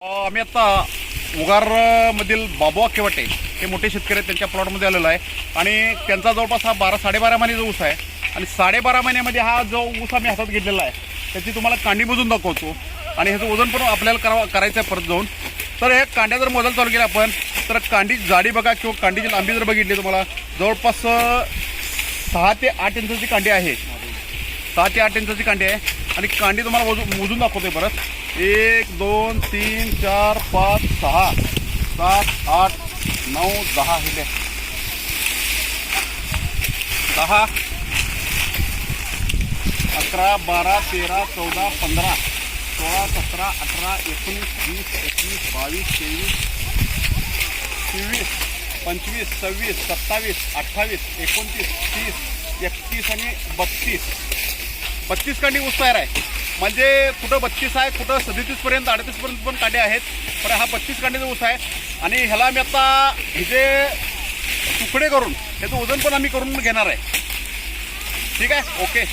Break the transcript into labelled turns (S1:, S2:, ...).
S1: आम्ही आता उगारमधील बाबुआ केवटे हे मोठे शेतकरी आहेत, त्यांच्या प्लॉटमध्ये आलेलो आहे आणि त्यांचा जवळपास हा 12-12.5 महिन्याचा ऊस आहे आणि 12.5 महिन्यामध्ये हा जो ऊस आम्ही हातात घेतलेला आहे त्याची तुम्हाला कांडी मोजून दाखवतो आणि ह्याचं वजन पण आपल्याला करायचं आहे परत जाऊन. तर हे कांड्या जर मोजायला चालू केल्या आपण तर कांडीची जाडी बघा किंवा कांडीची लांबी जर बघितली तुम्हाला जवळपास 6 ते 8 इंचाची कांडी आहे. 6 ते 8 इंचाची कांडी आहे आणि कांडी तुम्हाला मोजून दाखवते परत. 1 2 3 4 5 6 7 8 9 10 हे 10 11 12 13 14 15 16 17 18 19 20 21 22 23 24 25 26 27 28 29 30 31 आणि 32 कांडी ऊस तयार आहे. म्हणजे कुठं 32 आहे, कुठं 37पर्यंत 38पर्यंत पण कांडे आहेत. पण हा 32 कांडीचा ऊस आहे आणि ह्याला आम्ही आता हे तुकडे करून ह्याचं वजन पण आम्ही करून घेणार आहे. ठीक आहे, ओके.